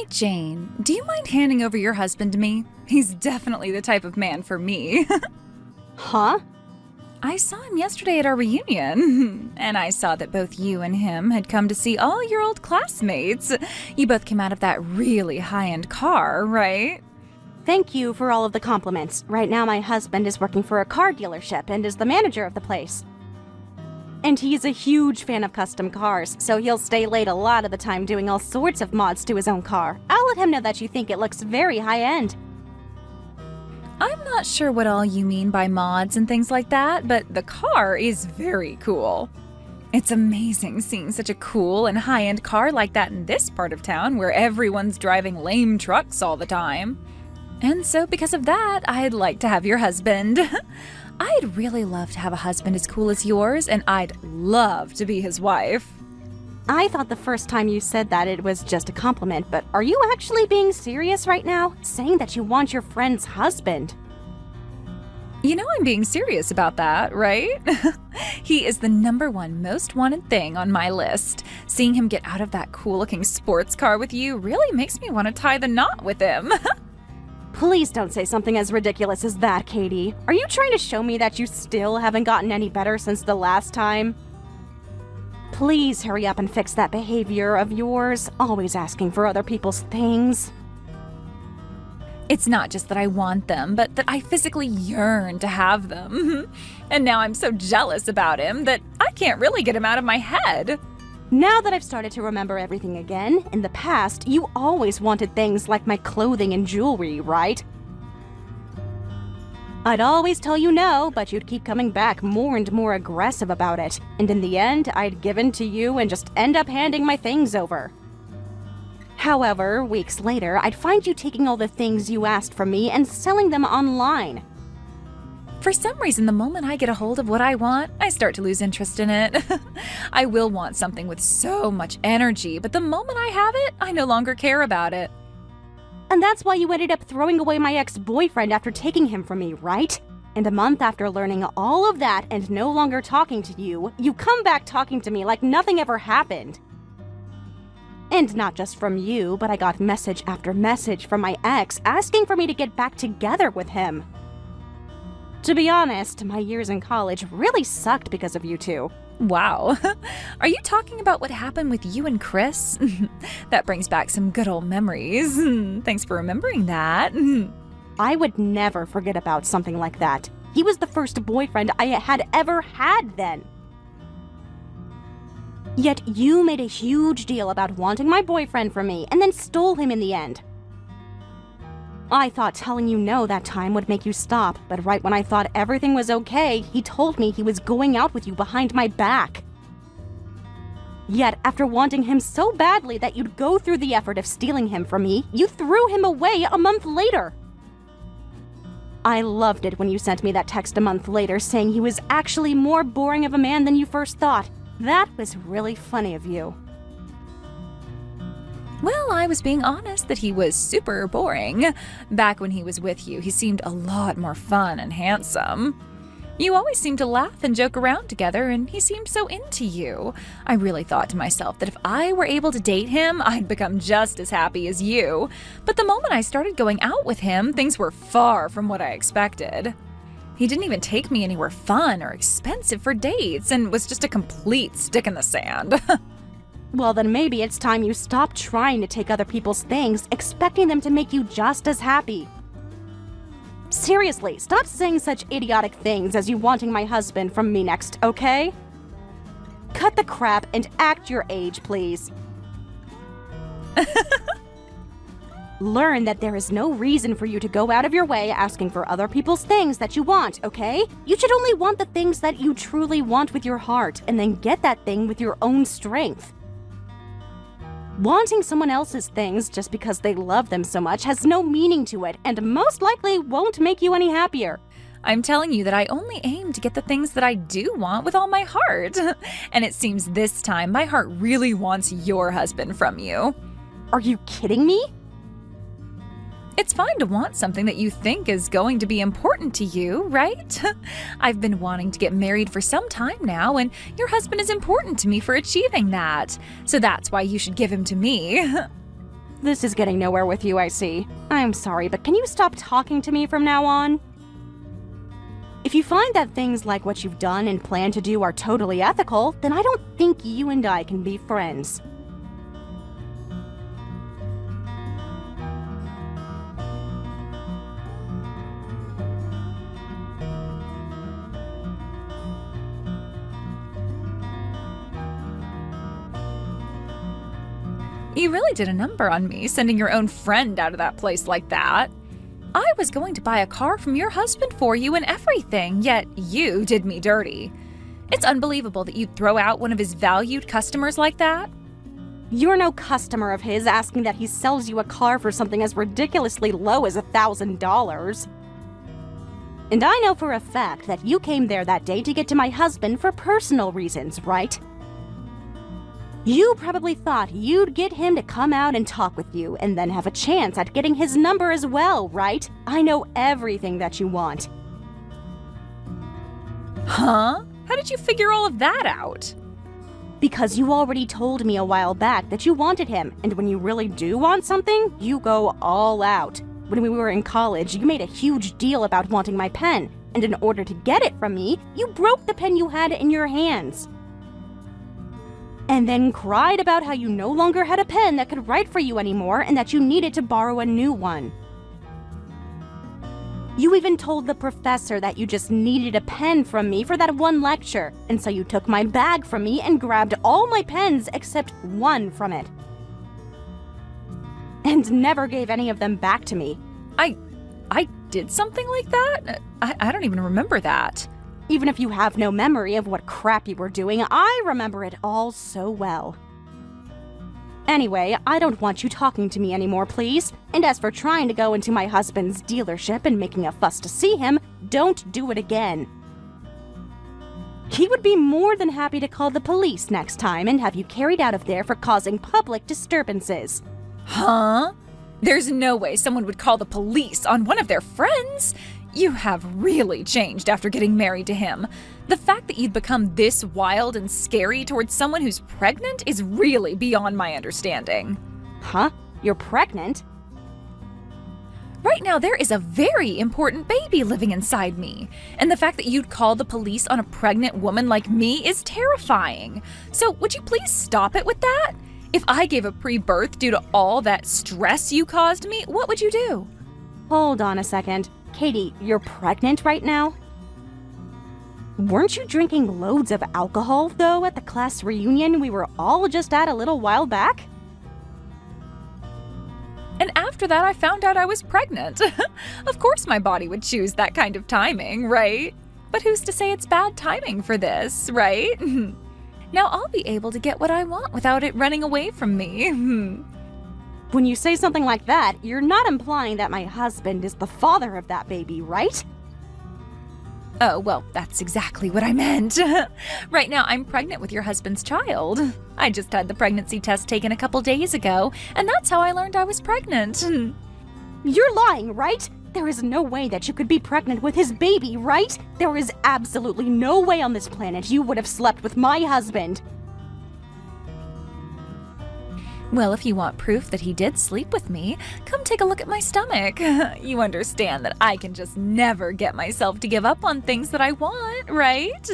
Hey, Jane, do you mind handing over your husband to me? He's definitely the type of man for me. Huh? I saw him yesterday at our reunion, and I saw that both you and him had come to see all your old classmates. You both came out of that really high-end car, right? Thank you for all of the compliments. Right now my husband is working for a car dealership and is the manager of the place. And he's a huge fan of custom cars, so he'll stay late a lot of the time doing all sorts of mods to his own car. I'll let him know that you think it looks very high-end. I'm not sure what all you mean by mods and things like that, but the car is very cool. It's amazing seeing such a cool and high-end car like that in this part of town where everyone's driving lame trucks all the time. And so because of that, I'd like to have your husband. I'd really love to have a husband as cool as yours, and I'd love to be his wife. I thought the first time you said that it was just a compliment, but are you actually being serious right now? Saying that you want your friend's husband? You know I'm being serious about that, right? He is the #1 most wanted thing on my list. Seeing him get out of that cool-looking sports car with you really makes me want to tie the knot with him. Please don't say something as ridiculous as that, Katie. Are you trying to show me that you still haven't gotten any better since the last time? Please hurry up and fix that behavior of yours, always asking for other people's things. It's not just that I want them, but that I physically yearn to have them. And now I'm so jealous about him that I can't really get him out of my head. Now that I've started to remember everything again, in the past, you always wanted things like my clothing and jewelry, right? I'd always tell you no, but you'd keep coming back more and more aggressive about it. And in the end, I'd give in to you and just end up handing my things over. However, weeks later, I'd find you taking all the things you asked from me and selling them online. For some reason, the moment I get a hold of what I want, I start to lose interest in it. I will want something with so much energy, but the moment I have it, I no longer care about it. And that's why you ended up throwing away my ex-boyfriend after taking him from me, right? And a month after learning all of that and no longer talking to you, you come back talking to me like nothing ever happened. And not just from you, but I got message after message from my ex asking for me to get back together with him. To be honest, my years in college really sucked because of you two. Wow. Are you talking about what happened with you and Chris? That brings back some good old memories. Thanks for remembering that. I would never forget about something like that. He was the first boyfriend I had ever had then. Yet you made a huge deal about wanting my boyfriend from me and then stole him in the end. I thought telling you no that time would make you stop, but right when I thought everything was okay, he told me he was going out with you behind my back. Yet, after wanting him so badly that you'd go through the effort of stealing him from me, you threw him away a month later. I loved it when you sent me that text a month later saying he was actually more boring of a man than you first thought. That was really funny of you. Well, I was being honest that he was super boring. Back when he was with you, he seemed a lot more fun and handsome. You always seemed to laugh and joke around together, and he seemed so into you. I really thought to myself that if I were able to date him, I'd become just as happy as you. But the moment I started going out with him, things were far from what I expected. He didn't even take me anywhere fun or expensive for dates and was just a complete stick in the sand. Well, then maybe it's time you stop trying to take other people's things, expecting them to make you just as happy. Seriously, stop saying such idiotic things as you wanting my husband from me next, okay? Cut the crap and act your age, please. Learn that there is no reason for you to go out of your way asking for other people's things that you want, okay? You should only want the things that you truly want with your heart, and then get that thing with your own strength. Wanting someone else's things just because they love them so much has no meaning to it, and most likely won't make you any happier. I'm telling you that I only aim to get the things that I do want with all my heart. And it seems this time my heart really wants your husband from you. Are you kidding me? It's fine to want something that you think is going to be important to you, right? I've been wanting to get married for some time now, and your husband is important to me for achieving that. So that's why you should give him to me. This is getting nowhere with you, I see. I'm sorry, but can you stop talking to me from now on? If you find that things like what you've done and plan to do are totally ethical, then I don't think you and I can be friends. You really did a number on me, sending your own friend out of that place like that. I was going to buy a car from your husband for you and everything, yet you did me dirty. It's unbelievable that you'd throw out one of his valued customers like that. You're no customer of his asking that he sells you a car for something as ridiculously low as $1,000. And I know for a fact that you came there that day to get to my husband for personal reasons, right? You probably thought you'd get him to come out and talk with you and then have a chance at getting his number as well, right? I know everything that you want. Huh? How did you figure all of that out? Because you already told me a while back that you wanted him, and when you really do want something, you go all out. When we were in college, you made a huge deal about wanting my pen, and in order to get it from me, you broke the pen you had in your hands. And then cried about how you no longer had a pen that could write for you anymore and that you needed to borrow a new one. You even told the professor that you just needed a pen from me for that one lecture, and so you took my bag from me and grabbed all my pens except one from it. And never gave any of them back to me. I did something like that? I don't even remember that. Even if you have no memory of what crap you were doing, I remember it all so well. Anyway, I don't want you talking to me anymore, please. And as for trying to go into my husband's dealership and making a fuss to see him, don't do it again. He would be more than happy to call the police next time and have you carried out of there for causing public disturbances. Huh? There's no way someone would call the police on one of their friends. You have really changed after getting married to him. The fact that you'd become this wild and scary towards someone who's pregnant is really beyond my understanding. Huh? You're pregnant? Right now, there is a very important baby living inside me. And the fact that you'd call the police on a pregnant woman like me is terrifying. So would you please stop it with that? If I gave a pre-birth due to all that stress you caused me, what would you do? Hold on a second. Katie, you're pregnant right now? Weren't you drinking loads of alcohol, though, at the class reunion we were all just at a little while back? And after that, I found out I was pregnant. Of course my body would choose that kind of timing, right? But who's to say it's bad timing for this, right? Now I'll be able to get what I want without it running away from me. When you say something like that, you're not implying that my husband is the father of that baby, right? Oh, well, that's exactly what I meant. Right now, I'm pregnant with your husband's child. I just had the pregnancy test taken a couple days ago, and that's how I learned I was pregnant. You're lying, right? There is no way that you could be pregnant with his baby, right? There is absolutely no way on this planet you would have slept with my husband. Well, if you want proof that he did sleep with me, come take a look at my stomach. You understand that I can just never get myself to give up on things that I want, right?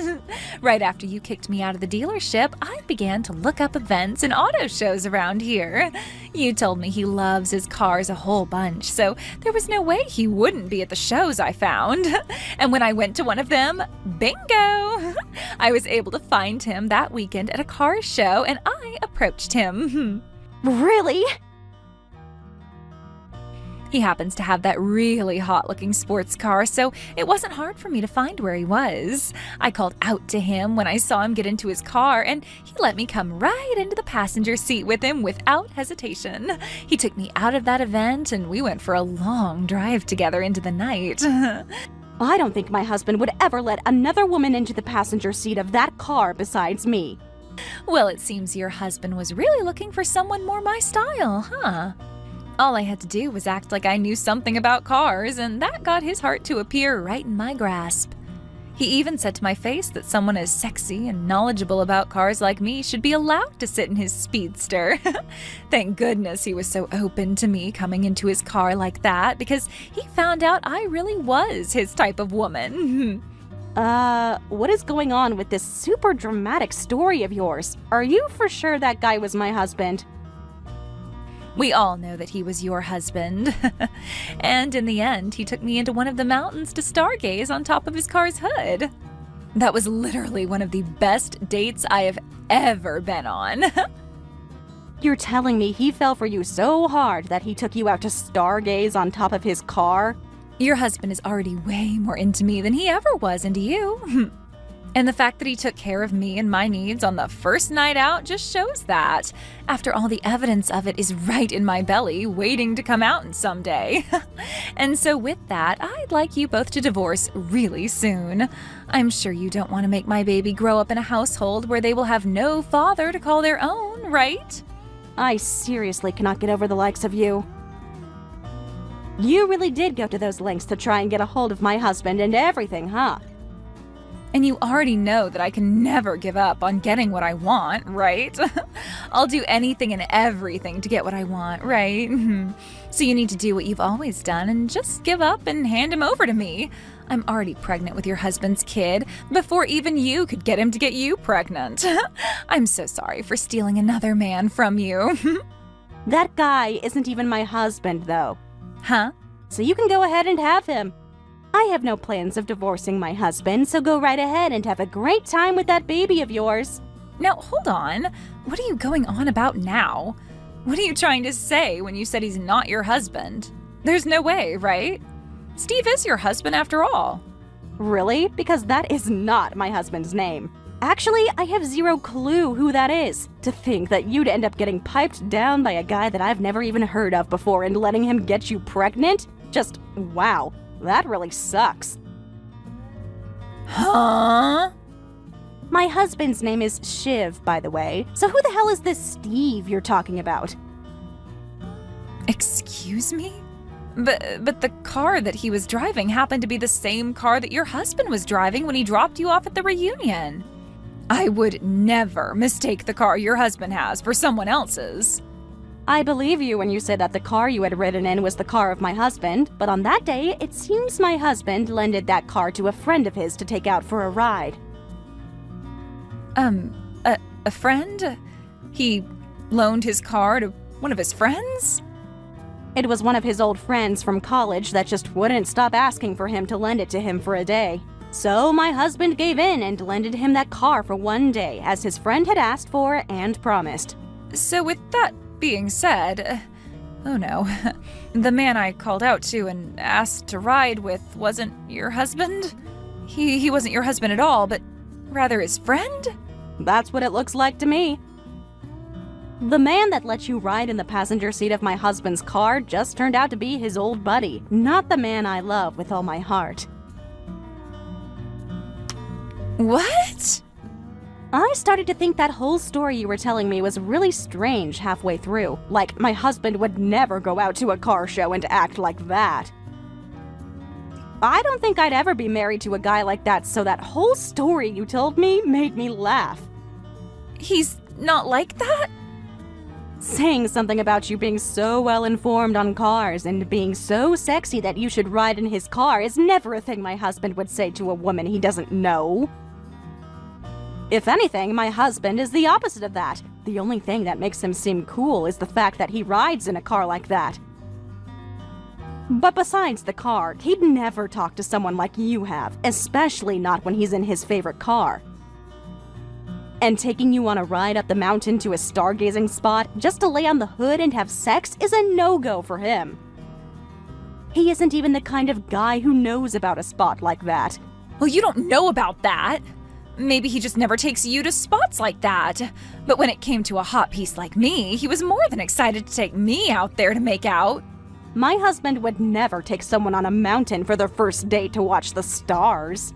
Right after you kicked me out of the dealership, I began to look up events and auto shows around here. You told me he loves his cars a whole bunch, so there was no way he wouldn't be at the shows I found. And when I went to one of them, bingo! I was able to find him that weekend at a car show, and I approached him. Really? He happens to have that really hot-looking sports car, so it wasn't hard for me to find where he was. I called out to him when I saw him get into his car, and he let me come right into the passenger seat with him without hesitation. He took me out of that event, and we went for a long drive together into the night. I don't think my husband would ever let another woman into the passenger seat of that car besides me. Well, it seems your husband was really looking for someone more my style, huh? All I had to do was act like I knew something about cars, and that got his heart to appear right in my grasp. He even said to my face that someone as sexy and knowledgeable about cars like me should be allowed to sit in his speedster. Thank goodness he was so open to me coming into his car like that, because he found out I really was his type of woman. What is going on with this super dramatic story of yours? Are you for sure that guy was my husband? We all know that he was your husband. And in the end, he took me into one of the mountains to stargaze on top of his car's hood. That was literally one of the best dates I have ever been on. You're telling me he fell for you so hard that he took you out to stargaze on top of his car? Your husband is already way more into me than he ever was into you. And the fact that he took care of me and my needs on the first night out just shows that. After all, the evidence of it is right in my belly, waiting to come out someday. And so with that, I'd like you both to divorce really soon. I'm sure you don't want to make my baby grow up in a household where they will have no father to call their own, right? I seriously cannot get over the likes of you. You really did go to those lengths to try and get a hold of my husband and everything, huh? And you already know that I can never give up on getting what I want, right? I'll do anything and everything to get what I want, right? So you need to do what you've always done and just give up and hand him over to me. I'm already pregnant with your husband's kid before even you could get him to get you pregnant. I'm so sorry for stealing another man from you. That guy isn't even my husband, though. Huh? So you can go ahead and have him. I have no plans of divorcing my husband, so go right ahead and have a great time with that baby of yours. Now, hold on. What are you going on about now? What are you trying to say when you said he's not your husband? There's no way, right? Steve is your husband after all. Really? Because that is not my husband's name. Actually, I have zero clue who that is. To think that you'd end up getting piped down by a guy that I've never even heard of before and letting him get you pregnant? Just, wow. That really sucks. Huh? My husband's name is Shiv, by the way. So who the hell is this Steve you're talking about? Excuse me? But the car that he was driving happened to be the same car that your husband was driving when he dropped you off at the reunion. I would never mistake the car your husband has for someone else's. I believe you when you say that the car you had ridden in was the car of my husband, but on that day, it seems my husband lended that car to a friend of his to take out for a ride. A friend? He loaned his car to one of his friends? It was one of his old friends from college that just wouldn't stop asking for him to lend it to him for a day. So my husband gave in and lended him that car for one day, as his friend had asked for and promised. So with that being said, oh no, the man I called out to and asked to ride with wasn't your husband? He wasn't your husband at all, but rather his friend? That's what it looks like to me. The man that let you ride in the passenger seat of my husband's car just turned out to be his old buddy, not the man I love with all my heart. What? I started to think that whole story you were telling me was really strange halfway through. Like, my husband would never go out to a car show and act like that. I don't think I'd ever be married to a guy like that, so that whole story you told me made me laugh. He's not like that? Saying something about you being so well informed on cars and being so sexy that you should ride in his car is never a thing my husband would say to a woman he doesn't know. If anything, my husband is the opposite of that. The only thing that makes him seem cool is the fact that he rides in a car like that. But besides the car, he'd never talk to someone like you have, especially not when he's in his favorite car. And taking you on a ride up the mountain to a stargazing spot just to lay on the hood and have sex is a no-go for him. He isn't even the kind of guy who knows about a spot like that. Well, you don't know about that. Maybe he just never takes you to spots like that. But when it came to a hot piece like me, he was more than excited to take me out there to make out. My husband would never take someone on a mountain for their first date to watch the stars.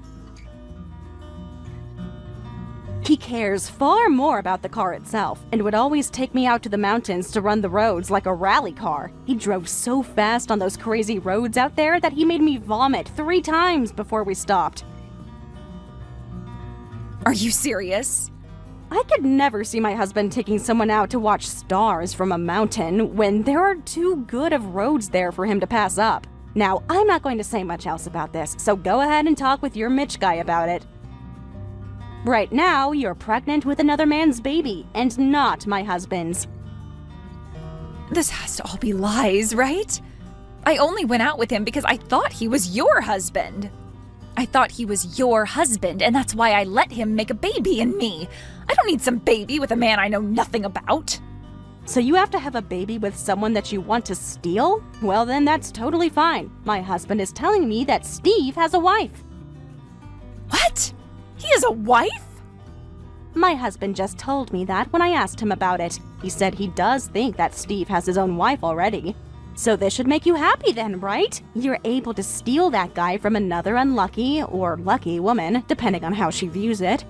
He cares far more about the car itself and would always take me out to the mountains to run the roads like a rally car. He drove so fast on those crazy roads out there that he made me vomit 3 times before we stopped. Are you serious? I could never see my husband taking someone out to watch stars from a mountain when there are too good of roads there for him to pass up. Now, I'm not going to say much else about this, so go ahead and talk with your Mitch guy about it. Right now, you're pregnant with another man's baby, and not my husband's. This has to all be lies, right? I only went out with him because I thought he was your husband. I thought he was your husband, and that's why I let him make a baby in me. I don't need some baby with a man I know nothing about. So you have to have a baby with someone that you want to steal? Well, then that's totally fine. My husband is telling me that Steve has a wife. What? He has a wife? My husband just told me that when I asked him about it. He said he does think that Steve has his own wife already. So this should make you happy then, right? You're able to steal that guy from another unlucky or lucky woman, depending on how she views it.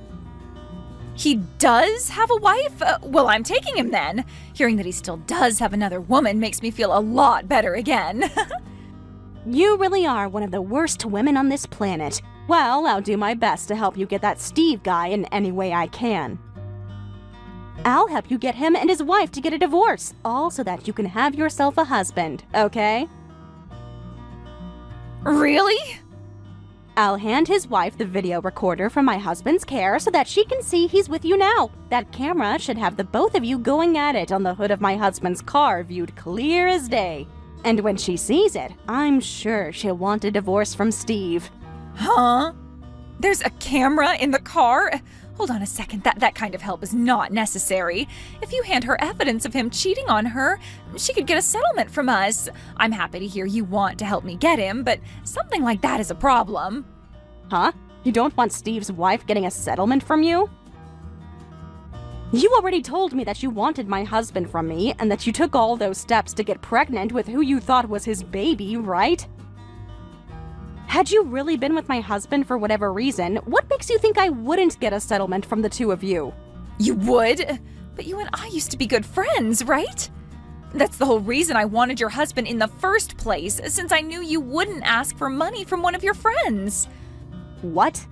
He does have a wife? Well, I'm taking him then. Hearing that he still does have another woman makes me feel a lot better again. You really are one of the worst women on this planet. Well, I'll do my best to help you get that Steve guy in any way I can. I'll help you get him and his wife to get a divorce, all so that you can have yourself a husband, okay? Really? I'll hand his wife the video recorder from my husband's care so that she can see he's with you now. That camera should have the both of you going at it on the hood of my husband's car viewed clear as day. And when she sees it, I'm sure she'll want a divorce from Steve. Huh? There's a camera in the car? Hold on a second, that kind of help is not necessary. If you hand her evidence of him cheating on her, she could get a settlement from us. I'm happy to hear you want to help me get him, but something like that is a problem. Huh? You don't want Steve's wife getting a settlement from you? You already told me that you wanted my husband from me, and that you took all those steps to get pregnant with who you thought was his baby, right? Had you really been with my husband for whatever reason, what makes you think I wouldn't get a settlement from the two of you? You would? But you and I used to be good friends, right? That's the whole reason I wanted your husband in the first place, since I knew you wouldn't ask for money from one of your friends. What?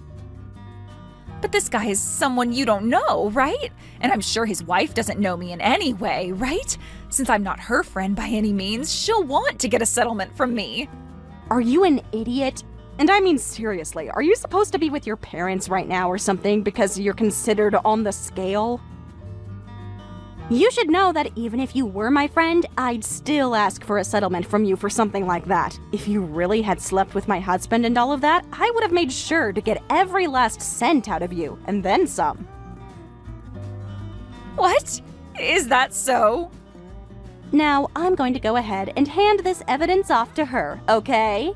But this guy is someone you don't know, right? And I'm sure his wife doesn't know me in any way, right? Since I'm not her friend by any means, she'll want to get a settlement from me. Are you an idiot? And I mean seriously, are you supposed to be with your parents right now or something because you're considered on the scale? You should know that even if you were my friend, I'd still ask for a settlement from you for something like that. If you really had slept with my husband and all of that, I would have made sure to get every last cent out of you, and then some. What? Is that so? Now, I'm going to go ahead and hand this evidence off to her, okay?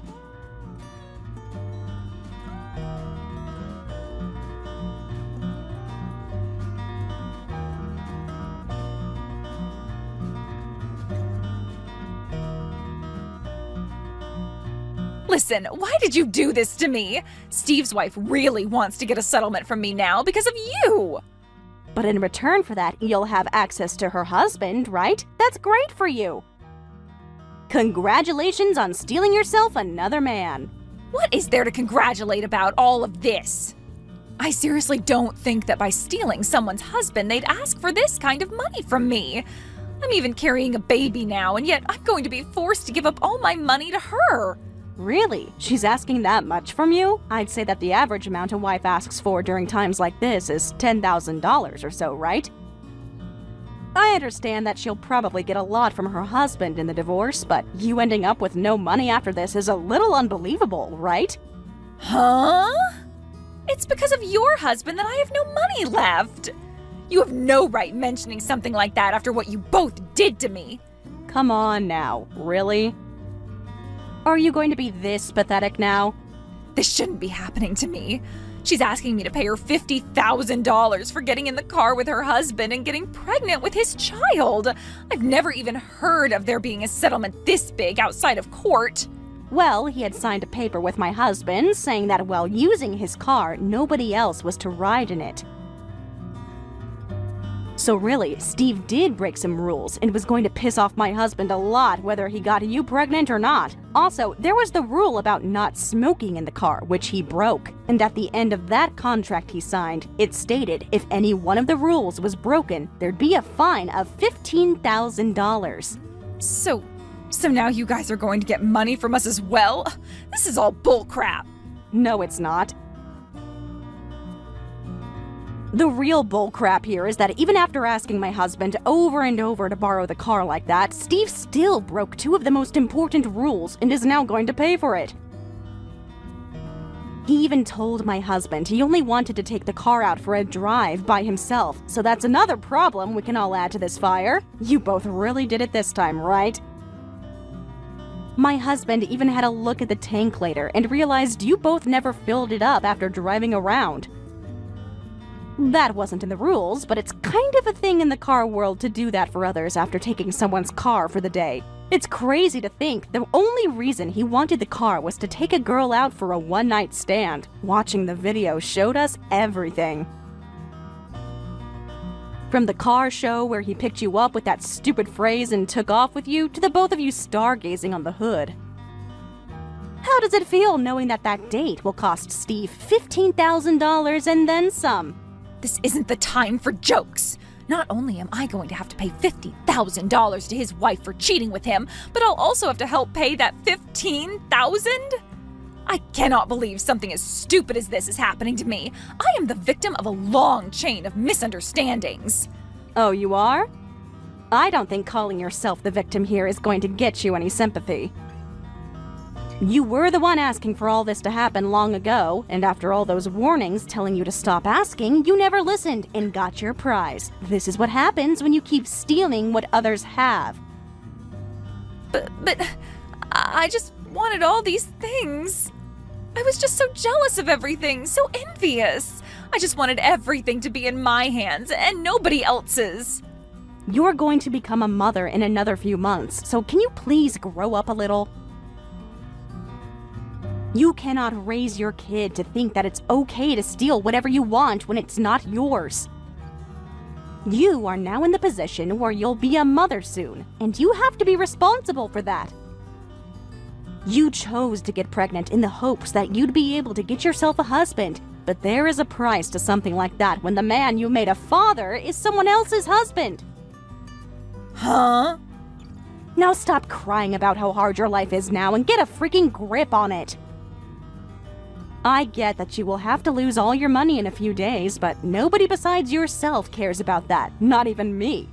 Listen, why did you do this to me? Steve's wife really wants to get a settlement from me now because of you. But in return for that, you'll have access to her husband, right? That's great for you. Congratulations on stealing yourself another man. What is there to congratulate about all of this? I seriously don't think that by stealing someone's husband, they'd ask for this kind of money from me. I'm even carrying a baby now, and yet I'm going to be forced to give up all my money to her. Really? She's asking that much from you? I'd say that the average amount a wife asks for during times like this is $10,000 or so, right? I understand that she'll probably get a lot from her husband in the divorce, but you ending up with no money after this is a little unbelievable, right? Huh? It's because of your husband that I have no money left. You have no right mentioning something like that after what you both did to me. Come on now, really? Are you going to be this pathetic now? This shouldn't be happening to me. She's asking me to pay her $50,000 for getting in the car with her husband and getting pregnant with his child. I've never even heard of there being a settlement this big outside of court. Well, he had signed a paper with my husband saying that while using his car, nobody else was to ride in it. So really, Steve did break some rules and was going to piss off my husband a lot whether he got you pregnant or not. Also, there was the rule about not smoking in the car, which he broke. And at the end of that contract he signed, it stated if any one of the rules was broken, there'd be a fine of $15,000. So now you guys are going to get money from us as well? This is all bullcrap. No, it's not. The real bullcrap here is that even after asking my husband over and over to borrow the car like that, Steve still broke two of the most important rules and is now going to pay for it. He even told my husband he only wanted to take the car out for a drive by himself, so that's another problem we can all add to this fire. You both really did it this time, right? My husband even had a look at the tank later and realized you both never filled it up after driving around. That wasn't in the rules, but it's kind of a thing in the car world to do that for others after taking someone's car for the day. It's crazy to think the only reason he wanted the car was to take a girl out for a one-night stand. Watching the video showed us everything. From the car show where he picked you up with that stupid phrase and took off with you, to the both of you stargazing on the hood. How does it feel knowing that that date will cost Steve $15,000 and then some? This isn't the time for jokes. Not only am I going to have to pay $50,000 to his wife for cheating with him, but I'll also have to help pay that $15,000? I cannot believe something as stupid as this is happening to me. I am the victim of a long chain of misunderstandings. Oh, you are? I don't think calling yourself the victim here is going to get you any sympathy. You were the one asking for all this to happen long ago, and after all those warnings telling you to stop asking, you never listened and got your prize. This is what happens when you keep stealing what others have. But I just wanted all these things. I was just so jealous of everything, so envious. I just wanted everything to be in my hands and nobody else's. You're going to become a mother in another few months, so can you please grow up a little? You cannot raise your kid to think that it's okay to steal whatever you want when it's not yours. You are now in the position where you'll be a mother soon, and you have to be responsible for that. You chose to get pregnant in the hopes that you'd be able to get yourself a husband, but there is a price to something like that when the man you made a father is someone else's husband. Huh? Now stop crying about how hard your life is now and get a freaking grip on it. I get that you will have to lose all your money in a few days, but nobody besides yourself cares about that, not even me.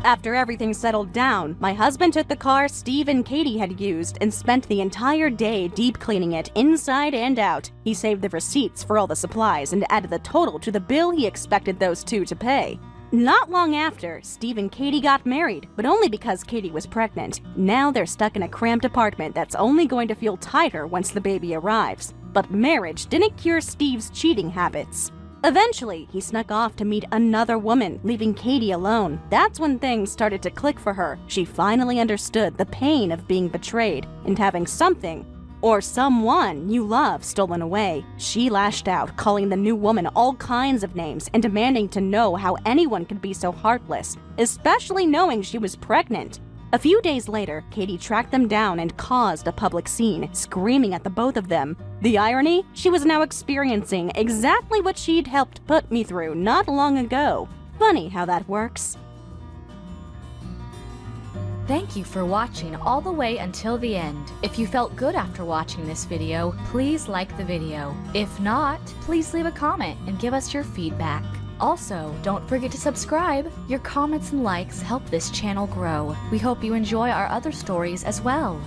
After everything settled down, my husband took the car Steve and Katie had used and spent the entire day deep cleaning it inside and out. He saved the receipts for all the supplies and added the total to the bill he expected those two to pay. Not long after, Steve and Katie got married, but only because Katie was pregnant. Now they're stuck in a cramped apartment that's only going to feel tighter once the baby arrives. But marriage didn't cure Steve's cheating habits. Eventually, he snuck off to meet another woman, leaving Katie alone. That's when things started to click for her. She finally understood the pain of being betrayed and having something, or someone you love, stolen away. She lashed out, calling the new woman all kinds of names and demanding to know how anyone could be so heartless, especially knowing she was pregnant. A few days later, Katie tracked them down and caused a public scene, screaming at the both of them. The irony? She was now experiencing exactly what she'd helped put me through not long ago. Funny how that works. Thank you for watching all the way until the end. If you felt good after watching this video, please like the video. If not, please leave a comment and give us your feedback. Also, don't forget to subscribe. Your comments and likes help this channel grow. We hope you enjoy our other stories as well.